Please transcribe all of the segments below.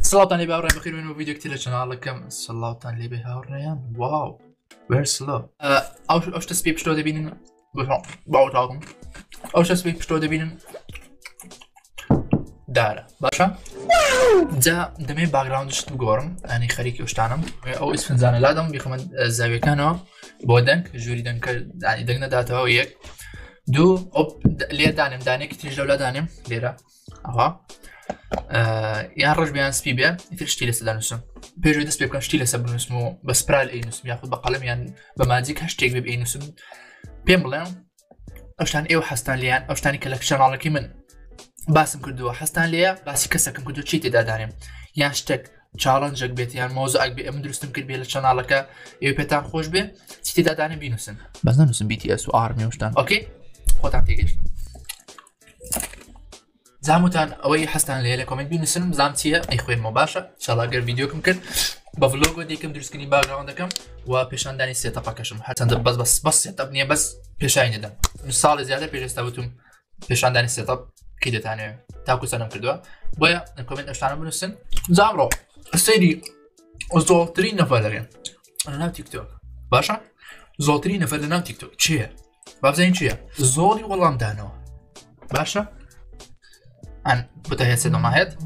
صلاة على باور بخير من فيديو كتير لشنالكم. صلاة على باور ريان. واو very slow. اوش تسبيب شلو دبين بعوضهم اوش تسبيب شلو دبين دارة باشا دا دمي باكجراوند شت بقورم يعني خريكي وشتانم او اسفن زانه لادم بيخمد زاوية كانوا بودنك جوري دنك يعني دقنا داتا وياك دو اوب ليه دانم داني كتير جلو دانم ليرا اها يعني رج بيان سبي بيا يثير شتي لسه دانسم بيجو دس بيبقى شتي لسه بنسمو بس برال اي نسم ياخذ بقلم يعني بماديك هاشتاج بيبقى نسم بيمبلان اوشتان ايو حستان ليان اوشتاني كولكشن على كيمن باسم كردو حستان ليا باسي كسكم كردو تشيتي دادانم يعني شتك تشالنجك بيت يعني موضوعك بي من درستم كرد بي للشانالك ايو بيتان خوش بي تشيتي دادانم بينسن بس نسم بي تي اس وارمي وشتان اوكي خوتان تيجيش زعمتان اوي حستان ليا كومنت بينسن زعمتيها اي خوين مباشر ان شاء الله غير فيديوكم كن بفلوجو ديكم درسكني باك جراوندكم وبيشان داني سيت اب كشم حتى بس سيت اب نيه بس بيشاين دان مثال زياده بيجستاوتم بيشان داني سيت اب كده ثاني تاكو سنه كردوا ويا الكومنت اشتغل بنسن زعمرو السيدي زولترين نفرين انا ناو تيك توك باشا زولترين نفر ناو تيك توك تشي بابزين تشي زولي والله مدانو باشا عن بتاعي سيدو ماهد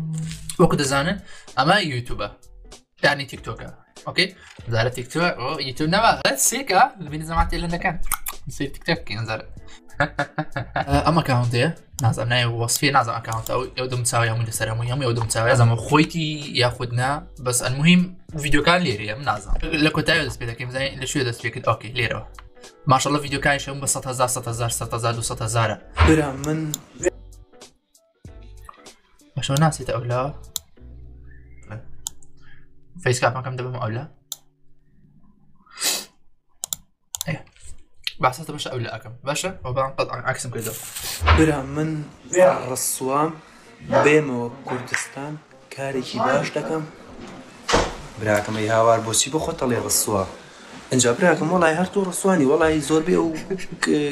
وقت زانن اما يوتيوبر يعني تيك توكر اوكي زال تيك توك او يوتيوب نبا سيكا اللي زعمت لنا كان يصير تيك توك ينزل اما اكونتي نازم ناي وصفي نازم اكونت او يودم تساوي يوم السلام يوم يودم تساوي لازم خويتي ياخذنا بس المهم فيديو كان ليري نازم لكو تايو دس بيدك زي لشو دس بيك اوكي ليرو ما شاء الله فيديو كان يشوف بس 6000 درهم من شو ناسي تقولها فيس كاب ما كم دبم أولا إيه بعثت باشا أولا أكم باشا وبعم قطع عكسم كده برا من الرسوام بيمو كردستان كاريكي باش دكم براكم أي هاوار بوسي بخوت على الرسوام انجا براكم والله هرتو رسواني والله زور بي و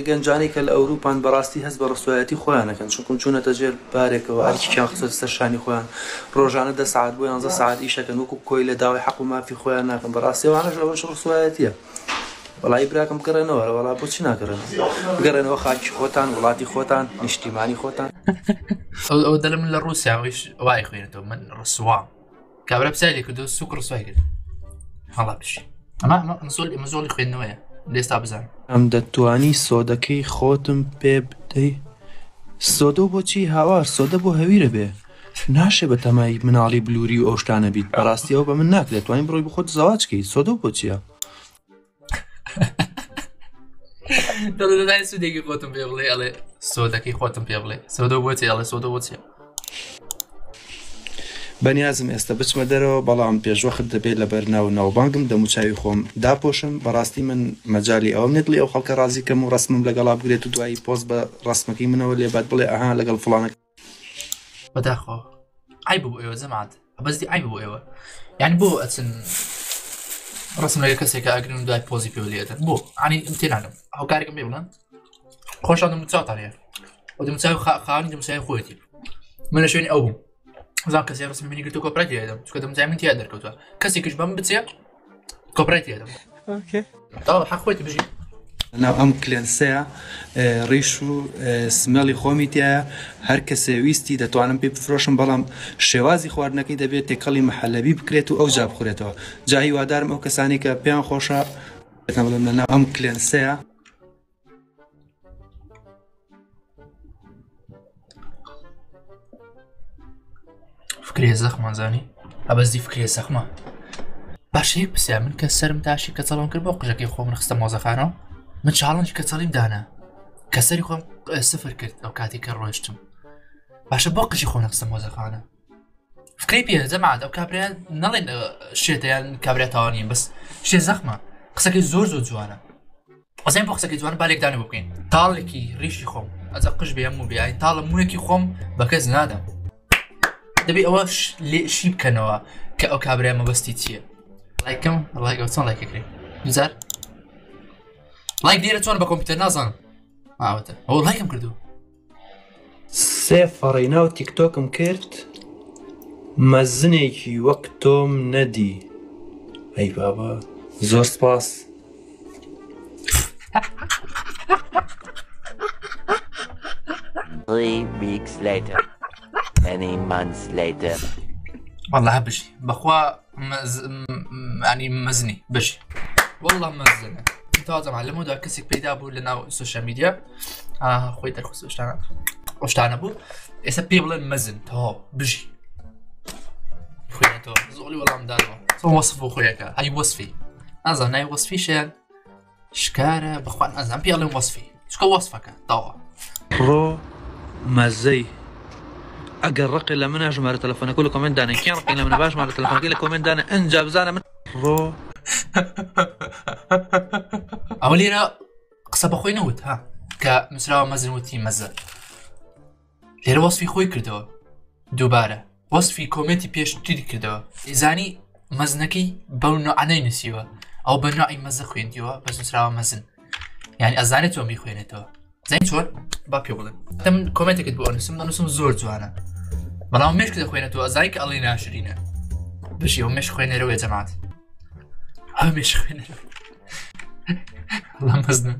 گنجاني كال اوروبان براستي هز برسواتي خوانه كان شكون شونه تجير بارك واركي كان خصو سرشاني خوان روجانه 10 ساعات بو 11 ساعات ايش كان وكو كويله داوي حق ما في خوانه كان براستي وانا جو رسواتي والله براكم قرنه والله بوتشنا قرنه خاك خوتان ولاتي خوتان اجتماعي خوتان او دل من روسيا ويش واي خوينتو من رسوام كابرا بسالي كدو سوق رسواي والله بشي اما مزول خوين نويا ليش تابزان ام دتواني سودكي خوتم بيبدي سودو بوچي هاوار سودا بو هويره به ناشه بتماي منالي بلوري اوشتانه بيت براستي او بمن ناك دتواني بروي بخود زواج كي سودو بوچيا دل داي سودكي خوتم بيبلي على سودكي خوتم بيبلي سودو بوچي على سودو بوچي بەنیازم ئێستا بچمە دەرەوە بەڵام پێشوەخت دەبێت لە بەرناو ناوبانگم دەموچاوی خۆم داپۆشم بەڕاستی من مەجای ئەوم نێت لێ ئەو خەڵکە ڕازی کەم و ڕسمم لەگەڵا بگرێت و دوایی پۆست بە ڕسمەکەی منەوە لێبات بڵێ ئەها لەگەڵ فڵانە بەداخۆ عیب بوو ئێوە زەمات بەزی عیب بوو ئێوە یعنی بۆ ئەچن ڕسم لەگە کەسێکە ئەگرن و دوای پۆزی پێ لێدەن بۆ عنی تێنانم هاوکارێکم پێ بڵێن خۆشان دەموچاوتان هەیە و دەموچاوی خاوەنی دەموچاوی خۆیەتی من لە شوێنی ئەو بووم زان كسي رسم مني قلت كوبرايتي هذا شو كده مزعمن تي هذا كوتا كسي كش بام بتصير كوبرايتي هذا اوكي طب حق خويتي بجي انا ام كلينسيا ريشو سمالي خوميتيا هر كسي ويستي دتوانم بي بفروشن بلام شوازي خواردنكي دەبێت تێکەڵی محلبی بکرێت و ئەو جا بخورێتەوە جا هیوادارم ئەو کەسانی کە پێیان خۆشە بڵێم لەناو ئەم کلێنسەیە فكرية زخمة زاني أبزدي فكرية زخمة باش هيك بس من كسرم تاشي كتصلون كل بوق جاكي خوم نخستم موظفانه من شعلنش كتصليم دانا كسري خوم صفر كرت أو كاتي كروجتم باش بوقش خوم نخستم موظفانه فكري بيه زمعت أو كابريان نلين شيء يعني كابريان تاني بس شيء زخمة قصك زور زوانا وزين بوقسك زوانا بالك داني بوكين طالكي ريشي خوم أزقش بيمو بيا طال مونكي خوم بكز نادم دبي أواش شيء بكنوا كأو كابريا ما بس تيتيه لايكم لايك وصل لايك كريم زار لايك ديره تونا بكمبيوتر نازن عاوته هو لايكم كردو سيف فريناو تيك توك مكرت مەزنێکی وەک تۆم نەدی. ئەی بابا زۆر سپاس. Three weeks later, many months later. والله بشي بخوا يعني مزني بشي والله مزنه تازه معلمو دا كسك بيدا بو لنا السوشيال ميديا خوي درخص وشتانا بو اسا بيبل مزن تو بشي خويا تو زولي والله مدارو سو وصفو خويا هاي وصفي اظن هاي وصفي شان شكاره بخوا ازم بيبل وصفي شكو وصفك طوا ڕۆ مەزەی ئەگەر ڕقی لە منە ژمارە تەلەفۆنەکە لە کۆمنت دانە کێن ڕقی لە منە باش ژمارە تەلەفۆنەکەی لە کۆمنت دانە ئەنجا بزانە من ڕۆ ئەوە لێرە قسە بەخۆی نەوت ها کە مسراوە مەزن وتی مەزە لێرە وەسفی خۆی کردەوە دووبارە وەسفی کۆمنتی پێش تری کردەوە ئیزانی مەزنەکەی بەو نوعانەی نووسیوە ئەو بە نوعی مەزە خوێندیوە بەس مسراوە مەزن یعنی ئەزانێت تۆ میخوێنێتەوە زين شلون؟ با پێ بڵێن دەم کۆمنتێکت بۆ نووسم زۆر جوانە بەڵام مێشک دەخوێنێتەوە ئەزای کە ئەڵی ناشرینە بشی ئەو مێش خوێنەرەوەی جەماعەت ئەو مێش خوێنەرەوە وەڵام مەزنە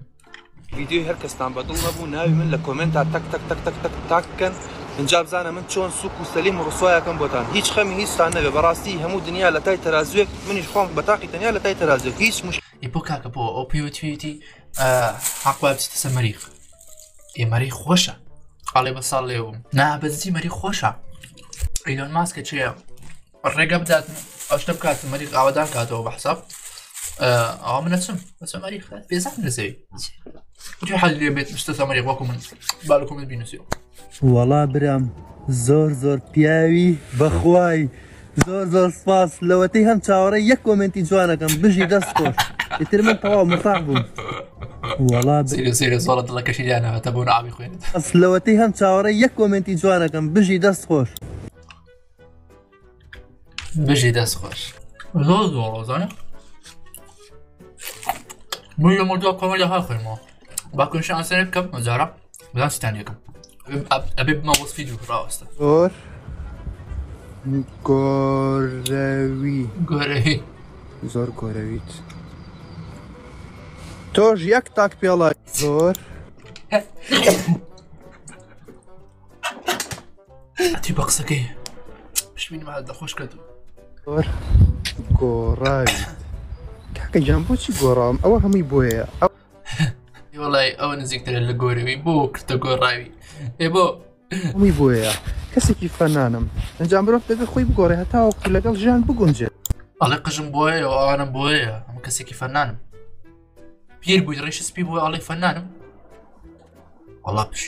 ڤیدیۆی هەر کەستان بەدڵ نەبوو ناوی من لە کۆمنتا تەک تەک تەک تەک تەک تاک بکەن اینجا بزانە من چۆن سوک و سەلیم و ڕسوایەکەم بۆتان هیچ خەمی هیچتان نەبێ بەڕاستی هەموو دنیا لە تای تەرازوێک منیش خۆم بە تاقی تەنیا لە تای تەرازوێک هیچ بۆ کاکە بۆ ئەو پێوتویەتی حەقوا بچیتە سەر مەریخ مەری خۆشە قاڵێ بە ساڵ لێبووم نابەزی مەری خۆشە ئیلۆن ماسکە چێە ڕێگە بدات ئەو شتە بکات مەریخ ئاوادان کاتەوە بە حساب ئەوە من نەچم بەسە مەریخ پێزان نەزەوی وتی حەل لێ بێت شتە مەریخ وەکو من بالکو من بینوسیەوە وەڵا برام زۆر پیاوی بەخوای زۆر سپاس لەوەتەی هەم چاوەڕێی یەک کۆمنتی جوانەکەم بژی دەست خۆش ئیتر من تەواو مفاق بووم وەڵا سیرە زۆڵە دڵەکەشی دانەوەتە بۆ ناوی خوێنێت ئەس لەوەتەی هەم چاوەڕێی یەک کۆمنتی جوانەکەم بژی دەست خۆش بژی دەست خۆش زۆر زۆڵۆزانە من لە مردووە کۆمەلی ها خوێنمەوە باکۆنشە ئاسەرێک بکەم ئەجارە بەدان ستان یەکەم ئەبێ بمە وەسفی دوو ڕاوەستە زۆر گۆرەوی زۆر گۆرەویت تۆش یەک تاک پێڵای زۆر ئەتی بە قسەکەی پشتبینم هات دەخۆش کردو زۆر گۆڕاویت کاکە گیان بۆچی گۆڕام ئەوە هەمووی بۆیە وەڵای ئەوە نزیکترە لە گۆرەوی بۆ کردە گۆڕاوی ئێ بۆ هەمووی بۆیە کەسێکی فەنانم ئەنجام مرۆڤ دەبێت خۆی بگۆڕێ هەتاوەکو لەگەڵ ژیان بگونجێت ئەڵێ قژم بۆیە و ئەوانم بۆیە ئەم کەسێکی فەنانم پیر بووی ڕێش سپی بووە ئەڵێ فەنانم وەڵا پش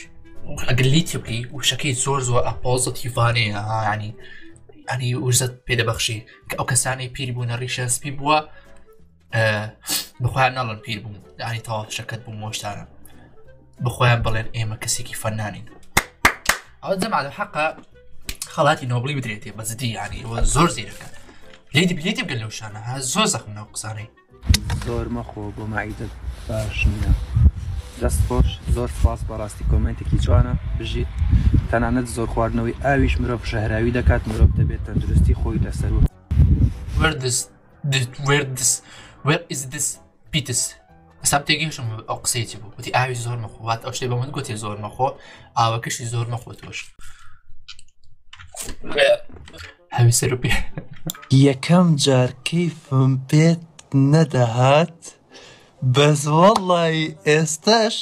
ئەگەر لیتی بکەی وشەکەی زۆر ئەپۆزتیڤانەیە ینی وژدەت پێدەبەخشی کە ئەو کەسانەی پیر بوونە ڕیشە سپی بووە بخۆیان نەڵن پیر بووم ینی تەواو شەکەت بوو مۆشتانە بخۆیان بڵێن ئێمە کەسێکی فەنانین ئەوە جەماعەت حەقە خەڵاتی نۆبڵی بدرێتێ بەزدی ینی ئەوە زۆر زیرەکە لیتی بگەن لەو شانە ها زۆر زەخمنەوە قسانەی زۆر مەخۆ بۆ مەعیدت باش نییە دەست خۆش زۆر سپاس بەڕاستی کۆمنتێکی جوانە بژیت تەنانەت زۆر خواردنەوەی ئاویش مرۆڤ شەهراوی دەکات مرۆڤ دەبێت تەندروستی خۆی لەسەر و where is this پیتس ئەستا تێگەیشم ئەو قسەیەکی بوو وتی ئاوی زۆر مەخۆ وات ئەو شتێ بە من گوتی زۆر مەخۆ ئاوەکەشی زۆر مەخۆ تۆش هەوی سەر و پێ یەکەم جار کەیفم پێت نەدەهات بەس وەڵڵی ئێستاش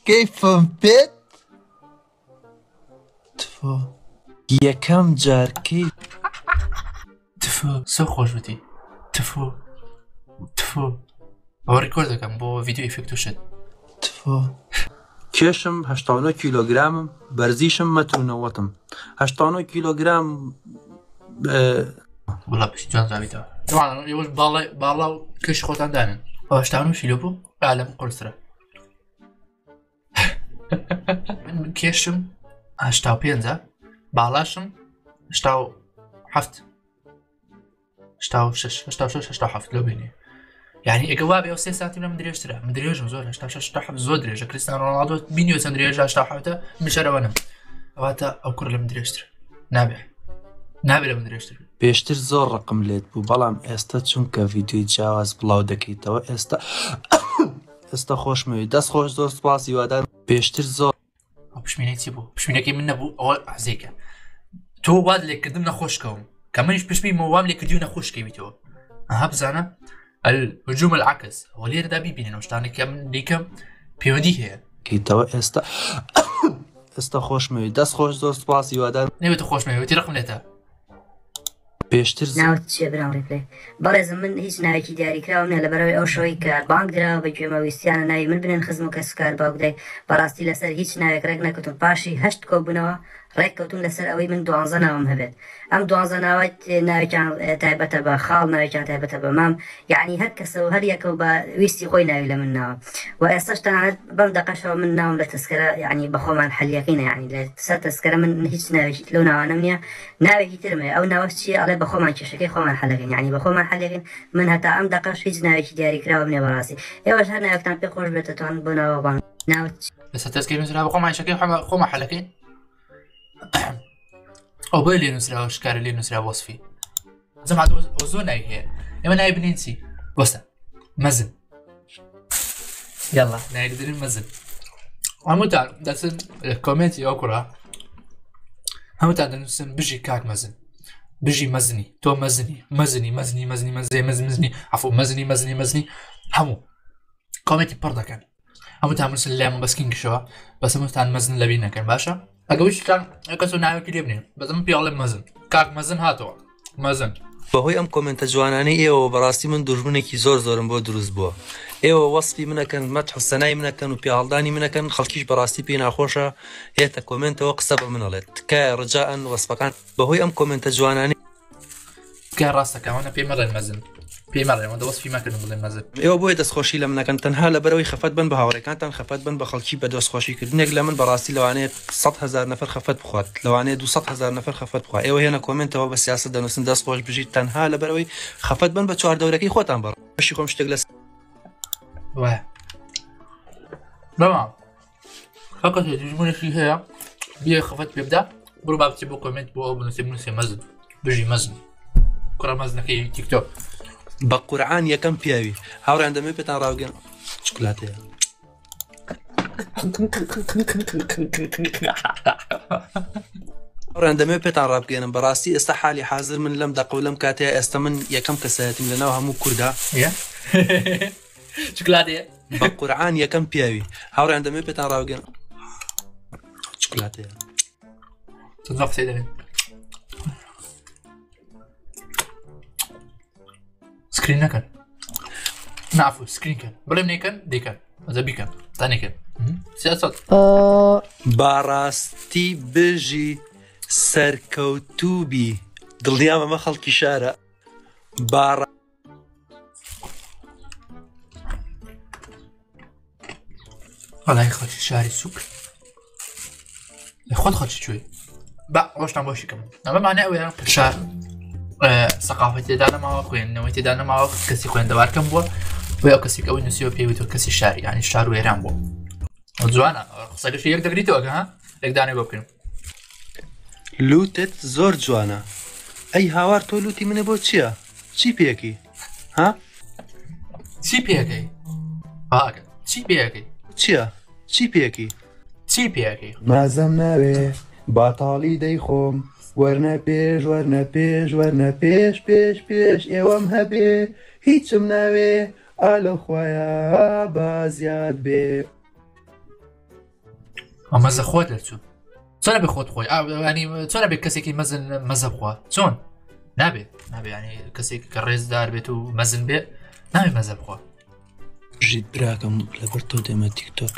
کەیفم پێت تفۆ یەکەم جار کەیف تفۆ سۆ خۆش وتی تفۆ ئەوە ڕیکۆرد دەکەم بۆ ڤیدیۆ ئیفێکت و شت تفۆ کێشم 89 کیلۆگرامم بەرزیشم مەتر و نەوەتم 89 کیلۆگرام وڵا پشتی جوان زاویتەوە ئێوەش باڵا و کەشی خۆتان دانن 89 کیلۆ بوو ئالەم قورسرە من کێشم 85 باڵاشم 87 لەو بینێ یعنی ئەگە وابێ ئەو 3 سانتیمە من درێژترە من درێژم زۆر 87 زۆر درێژە کریستیانۆ ڕۆناڵدۆ بینیوە چەند درێژە 87 من شەرەوەنم ئەواتە ئەو کوڕ لە من درێژترە نابێ نابێت لە من درێژتر پێشتر زۆر ڕقم لێت بوو بەڵام ئێستا چونکە ڤیدیۆی جیاواز بڵاو دەکەیتەوە ئێستا خۆشمەوێت دەست خۆش زۆر سپاس هیوادار پێشتر زۆر پشمینەی چی بوو پشمینەکەی من نەبوو ئەوە حەزێکە تۆ واد لێکردم نەخۆشکەوم کە منیش پشمی مەوام لێکردی و نەخۆشکەویتەوە ئەها بزانە الهجوم العكس هو لێرەدا بیبینێنەوە شتانێکە من دیکەم پەیوەندی هەیە کەیتەوە ئێستا خۆشمەوێت دەست خۆش زۆر سپاس هیوادار نەبێت خۆشمەوێتی ڕقم لێتە پێشتر ناوت چیە برام ڕێکڵێ بەڕێزم من هیچ ناوێکی دیاریکراوم نیە لەبەرەوەی ئەو شەوەی کە بانک درراوە بە گوێمە ویستیانە ناوی من بنێن خزم و کەسکار باوکدەی بەڕاستی لەسەر هیچ ناوێک ڕێک نەکەوتم پاشی 8 کۆبوونەوە ڕێککەوتون لەسەر ئەوەی من 12 ناوم هەبێت ئەم 12 ناوەت ناوێکیان تایبەتە بە خاڵ ناوێکیان تایبەتە بە مام یعنی هەر کەسە و هەر یەکە و بە ویستی خۆی ناوی لە من ناوە و ئێستاش تەنانەت بەم دەقەشەوە من ناوم لە تەسکەرە یعنی بە خۆمان حەلیەقینە یعنی لە سەر تەسکەرە من هیچ ناوێکی لەو ناوانەم نییە ناوێکی ترمێ ئەو ناوە چیە ئەڵێ بە خۆمان کێشەکەی خۆمان حەلەکەین یعنی بە خۆمان حەلەکەین من هەتا ئەم دەقەش هیچ ناوێکی دیاریکراوم نیە بەڕاستی ئێوەش هەر ناوێکتان پێ خۆش بێتە توان بۆ ناوە بانک ناوت لەسەر تەسکەی نووسرا بە خۆمان شەکەی خۆمان حەلەکەین ئەو بۆی لێ نووسراوە شکارە لێ نووسرا وەسفی زەمات ئەو زۆر ناوی هەیە ئێمە ناوی بنین چی وەستە مەزن یاڵا نایدرین مەزن هەمووتان دەچن کۆمنتی ئەو کوڕا هەمووتان دەنووسن بژی کاک مەزن بژی مەزنی تۆ مەزنی عەفو مەزنی هەموو کۆمنتی پڕ دەکەن هەمووتان نووسن لایمە بەسکین گشەوە بەس هەمووتان مەزن لەبیر نەکەن باشە ئەگەویشتان کەس و ناوێکی لێ بنێن بەزم پیاڵێ مەزن کاک مەزن هاتەوە مەزن بەهۆی ئەم کۆمنتە جوانانەی ئێوە بەڕاستی من دوژمنێکی زۆر زۆرم بۆ دروست بووە ئێوە وەسفی منەکەن مەدح و سەنای منەکەن و پیاڵدانی منەکەن خەڵکیش بەڕاستی پێی ناخۆشە هێتە کۆمنتەوە قسە بە منەڵێت تکایە ڕجاءن وەسفەکان بەهۆی ئەم کۆمنتە جوانانەی تکایە ڕاستەکەوانە پێی مەڵێن مەزن پێی مەڵێن وەسفی مەکردن بڵێن مەزن ئێوە بۆیە دەستخۆشی لە منەکەن تەنها لەبەرەوەی خەفەت بن بە هاوڕێکانتان خەفەت بن بە خەڵکی بە دۆستخۆشیکردنێک لە من بەڕاستی لەوانەیە 100,000 نەفەر خەفەت بخوات لەوانەیە 200,000 نەفەر خەفەت بخوات ئێوە هێنە کۆمنتەوە بە سیاست دەنووسن دەستخۆش بژیت تەنها لەبەرەوەی خەفەت بن بە چواردەورەکەی خۆتان بەڕ بەشی خۆم شتێک لەس وایە بەڵام خەکەت دوژمنێکی هەیە بیە خەفەت پێ بدە بڕۆ با بچێ بۆ کۆمنت بۆ ئەو بنووسێ مەزن بژی مەزن کوڕە مەزنەکەی تیکتۆک بە قورعان یەکەم پیاوی هاوڕیان دەمێ پێتان ڕاوگەن چکلاتەیە هاوڕیان دەمێ پێتان ڕابگەێنم بەڕاستی ئێستا حالی حاضر من لەم دەقە و لەم کاتەیە ئێستا من یەکەم کەسایەتیم لەناو هەموو کووردا چکلاتەیە بە قورعان یەکەم پیاوی هاوڕیان دەمێ پێتان ڕاوگەن چکلاتەیە قسەی دەبێت سکرین نەکەن نعفو سکرین کەن بڵێم نێکەن دیکەن ئەزە بیکەن تا نێکەن سیاست باڕاستی بژی سەرکەوتوبی دڵنیام ئەمە خەڵکی شارە وەڵای خەڵکی شاری سووک لە خۆت خەڵکی کوێ با ڕۆشتان بۆشی کەم ئەمە مانای ئەوەیە شار سەقافەت تێدا نەماوە خوێندنەوەی تێدا نەماوە کەسی خوێندەوارکەم بووە بۆ ئەو کەسێک ئەوەی نووسیوە پێویستەوە کەسی شاری یعنی شار وێران بوو جوانە قسەکەشی یەک دەگریتەوە کە ها یەکدانێ بۆ بکەین لوتت زۆر جوانە ئەی هاوار تۆ لوتی منە بۆ چییە؟ چی پێکی؟ ها؟ چی پێەکەی؟ باکە چی پێەکەی؟ چییە؟ چی پێکی؟ چی پێەکەی؟ مازەم ناوێ باتاڵی دەیخۆم وەرنە پێش وەرنە پێش وەرنە پێش پێش پێش ئێوەم هەبێ هیچم ناوێ ئالە خوایە بازیاد بێ ئەمەزە خۆت دەرچوو چۆنە بێ خۆت خۆی ینی چۆنە بێت کەسێکی مەزن مەزە بخوا چۆن نابێت ینی کەسێکی کە ڕێزدار بێت و مەزن بێ ناوێ مەزە بخوا ژیت براکەم لەبەر تۆ دێمە تیکتۆک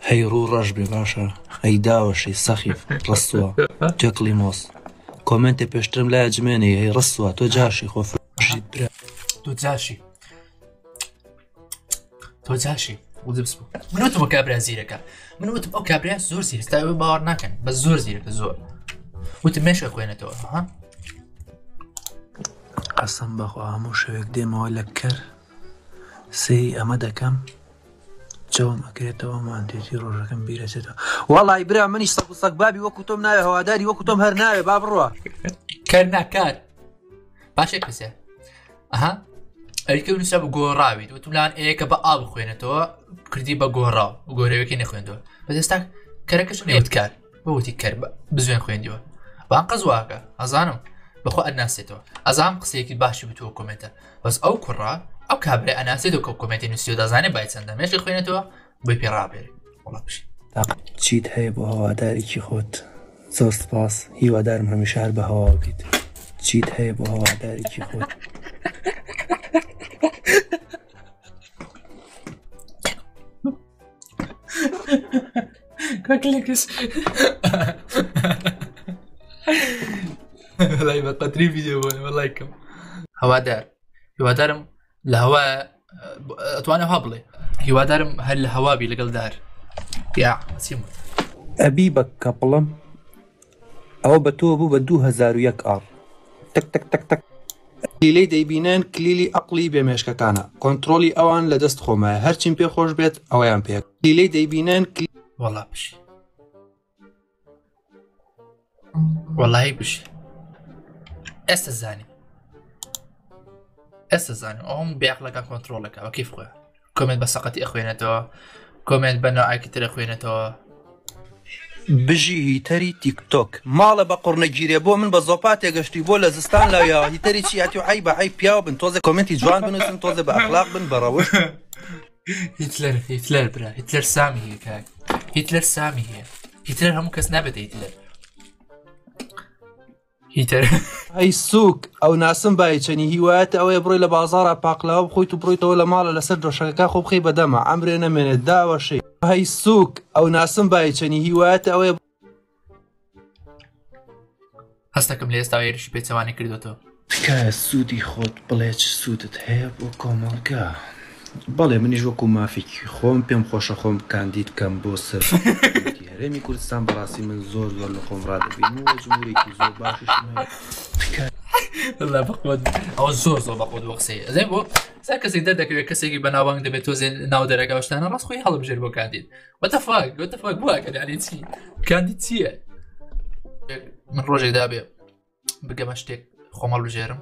هەی ڕوو ڕەش بێ باشە ئەی داوەشی سەخیف ڕستووە جەکڵی مۆس کۆمنتێ پێشترم لای جمێنی هەی ڕستووە تۆ جاشی خۆ ژیت برا تۆ جاشی وزبس بوو من وتم کابرا زیرەکە من وتم ئەو کابرا زۆر زیرە ستا باوەڕ ناکەن بە زۆر زیرەکە زۆر وتم مێشکە خوێنێتەوە ها قەسەم بەخوا هەموو شەوێک دێمەوە لە کەر سێی ئەمە دەکەم جەوم ئەکرێتەوە مانتێتی ڕۆژەکەم بیرەچێتەوە وەڵی برا منیش سەگ و سەگ بابی وەکو تۆم ناوێ هەواداری وەکو تۆم هەر ناوێ با بڕوە کار ناکار باشێ کەسێ ئەها ئەریکە نووسرا بە گۆڕاویت وتم لاان ئەیەکە بە ئاو بخوێنێتەوە کردی بە گۆڕاو گۆرەوەکی نەخوێندەوە بەدەستا کەرەکەش نێوت کار بەوتی کەر بزوێن خوێندیوە بان قەزواکە ئەزانم بەخۆ ئەناسێتەوە ئەزانم قسەیەکی باشی بتووە کۆمنتە بەس ئەو کوڕا ئەو کابرا ئەناسێتەوە کە کۆمنتی نووسیوە دەزانێت باید چەندە مێشی خوێنێتەوە بۆی پێ ڕابێری وڵا بشی چیت هەیە بۆ هەوادارێکی خۆت زۆر سپاس هیوادارم هەمیشە هەر بە هەوا بکەیت چیت هەیە بۆ هەوادارێکی خۆت كاكليكس والله ما قدري فيديو والله كم هوادارم الهواء اتوانا هابلي هوادارم هل الهواء بي لقل دار يا سيمو ئەبی بە کەپڵم ئەوە بە تۆ بوو بە 2001 ئار تەک تەک تەک تەک کلیلەی دەیبینێن کلیلی ئەقلی بێمێشکەکانە کۆنتڕۆلی ئەوان لە دەست خۆمایە هەرچیم پێ خۆش بێت ئەوەیان پێ کلیلەی دەیبینێن والله بشي والله بشي استزاني هم بعقلك كنترولك وكيف خويا كومنت بسقتي اخوينتو كومنت بنا اكثر اخوينتو بژی هیتەری تیکتۆک ماڵە بە قڕنەگیرێ بۆ من بە زۆپا تێگەشتی بۆ لە زستان لاویا هیتەری چیاتی و عی بە عی پیاوە بن تۆزە کۆمنتی جوان بنووسن تۆزە بە ئەخلاق بن بەڕەوش هیتلر برا هیتلر سامی هي كاك هیتلر سامی هي هیتلر هەموو کەس نابێت هیتلر ئەی سووک ئەو ناسم بایچەنی هیوایەتە ئەوەیە بڕۆی لە بازاڕە پاقلاوە بخۆیت و بڕۆیتەوە لە ماڵە لەسەر دۆشەکە خۆ بخەی بەدەمە ئەمرێ نەمێنێت داوەشەی هەی سووک ئەو ناسم بایچەنی هیوایەتە ئەوەیە هەستەکەم لە ئێستا ێریشی پێچەوانی کردوێتەوە تکایە سوودی خۆت بڵێ چ سوودت هەیە بۆ کۆمەڵگە بەڵێ منیش وەکو مافێکی خۆم پێم خۆشە خۆم کاندید بکەم بۆ سەر هەرێمی کوردستان بەڕاستی من زۆر لە خۆم ڕادەبینەوە جمهورێکی زۆر باشش والله بەخۆت ئەوە زۆر بەخۆت وە قسەیە ئەزێ بۆ سا کەسێک دەردەکەوێت کەسێکی بەناوبانگ دەبێت تۆزێ ناو دەرەگەشتانە ڕاست خۆی هەڵبژێر بۆ کاندید وەتەفاک بووە ینی چی کاندید چییە من ڕۆژێک دابێ بگەمە شتێک خۆمەڵ بژێرم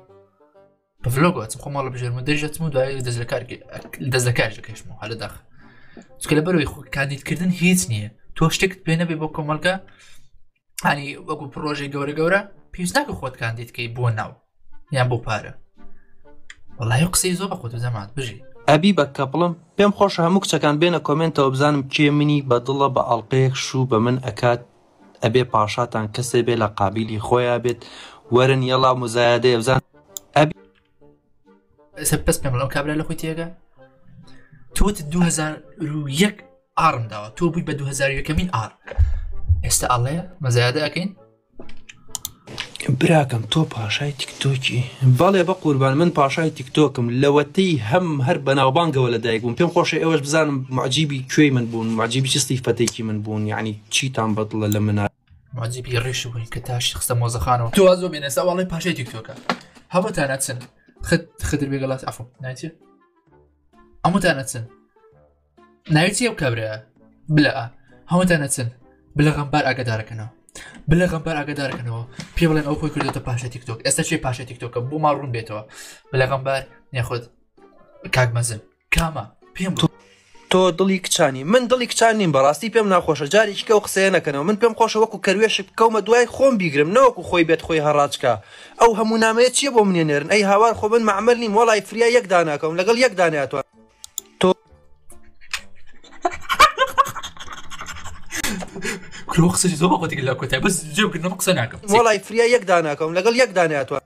بە ڤلۆگەوەچم خۆماڵە بژێرم و دەژەتم و دوای دەست لە کارش دەکەشمەوە هەلە داخ چکە لە بەرەوەی خۆ کاندیدکردن هیچ نییە تۆ شتێکت پێ نەبێ بۆ کۆمەڵگە هەنی وەکو پرۆژەی گەورە پێویست ناکە خۆت کاندیدکەی بۆ ناو یان بۆ پارە وەڵای قسەی زۆر بەخۆت زەمات بژی ئەبی بە کەپڵم پێم خۆشە هەموو کچەکان بێنە کۆمنتەوە بزانم کێ منی بەدڵە بە ئەڵلقەیەک شوو بە من ئەکات ئەبێ پاشاتان کەسێ بێ لە قابلی خۆیان بێت وەرن یەڵا مزایادەیە بزان پس پێم ئەو کابرا لە خۆی تێگە تۆت 2001 ئارم داوە تۆ بووی بە 2001 ئار ئێستا ئەڵێ مەزایادە ئەەکەین براکەم تۆ پاشای تیکتۆکی بەڵێ بە قوربان من پاشای تیکتۆکم لەوەتەی هەر بەناوبانگەوە لەدایک بووم پێم خۆشە ئێوەش بزانم معجیبی کوێی من بوون معجیبی چ سیفەتێکی من بوون یعنی چیتان بەدڵە لە منە معجیبی ڕێش بووین کە تاشی خستە مۆزەخانەوە تۆ زۆ بێنە ئێستا وەڵی پاشای تیکتۆکە هەمووتانە چن خدر بێگەڵات ئەفۆ نایچێ هەمووتانە چن ناویچی ئەو کابرا بلە هەمووتانە چن بلە غەمبار ئاگادارەکەنەوە پێ بڵێن ئەو خۆی کردێتە پاشە تیکتۆک ئێستا چێ پاشە تیکتۆکە بۆ ماڕوون بێتەوە بلە غەمبار نێخۆت کاک مەزن کامە پێم تۆ دڵی کچانی من دڵی کچان نیم بەڕاستی پێم ناخۆشە جارێکی کە و قسەیە نەکەنەوە من پێم خۆشە وەکو کەروێشک بکەومە دوای خۆم بیگرم نەوەکو خۆی بێت خۆی هەڕاجکە ئەو هەموو نامەیە چییە بۆ منێنێرن ئەی هاوار خۆ من معمەل نیم وەڵای فریا یەک داناکەم لەگەڵ یەک داناتوە کرۆ قسەی زۆر بەخۆتی لە کۆتای بەس جێبکردنەوە قسە ناکەم وەڵای فریا یەک داناکەم لەگەڵ یەک داناتوە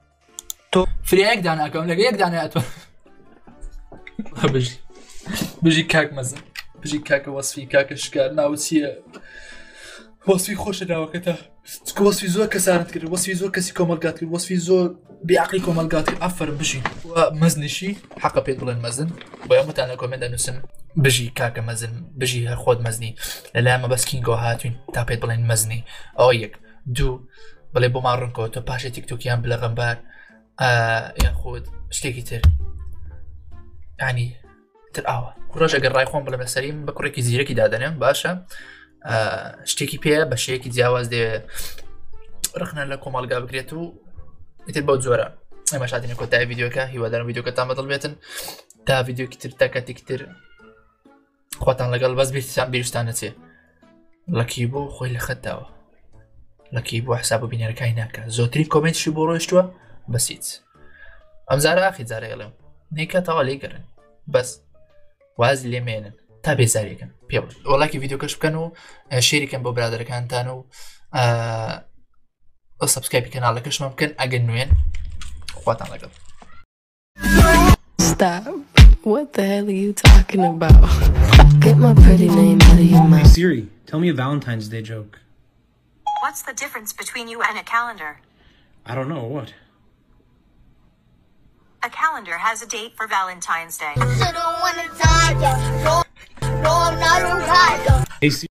تۆ فریا یەک داناکەم لەگەڵ یەک داناتوە بژی کاک مەزن بژی کاکە وەسفی کاکە شکار ناو چییە وەسفی خۆشە ناوەکەتە چکە وەسفی زۆر کەسانت کرد وەسفی زۆر کەسی کۆمەلگات کرد وەسفی زۆر بێعەقلی کۆمەلگات کرد ئەفەرم بژی مەزنیشی حەقە پێت بڵێن مەزن بۆ هەمووتانە کۆمنت دەنووسن بژی کاکە مەزن بژی هەر خۆت مەزنی لەلایەمە بەس کینگۆ هاتوین تا پێت بڵێن مەزنی ئەوە یەک دوو بڵێ بۆ ماڕنکەوە تۆ پاشە تیکتۆکیان بلە غەمبار یان خۆت شتێکی تر ینی تر ئاوە کوڕۆژ ئەگەر ڕای خۆم بڵێم لەسەریم بە کوڕێکی زیرەکی دادەنێم باشە شتێکی پێ بە شەیەکی جیاواز دێ ڕخنە لە کۆمەڵگا بگرێت و ئیتر بەو جۆرە ئەمە شاتینە کۆتایی ڤیدیۆکە هیوادارم ڤیدیۆکەتان بەدڵ بێتن تا ڤیدیۆکی تر تا کاتێکی تر خواتان لەگەڵ بەس بیرستان نەچێ لەکی بۆ خۆی لە خەتداوە لەکی بۆ حساب و بینەرەکانی ناکە زۆترین کۆمنتشی بۆ ڕۆیشتووە بەس هیچ ئەم زارە ئاخی جارە ئێڵێم نەیکاتەوە لێگەڕن بەس وازی لێمێنن تا بێزاریەکەن پێ وەڵاکی ڤیدیۆکەش بکەن و شێریکەن بۆ برادەرەکانتان و سبسکرایبی کەناڵەکەشمان بکەن ئەگەر نوێن خواتان لەگەڵ. Stop. What the hell are you talking about? Get my pretty name out of your mouth. Siri, tell me a Valentine's Day joke. What's the difference between you and a calendar? I don't know, what? A calendar has a date for Valentine's Day. Hey, Siri.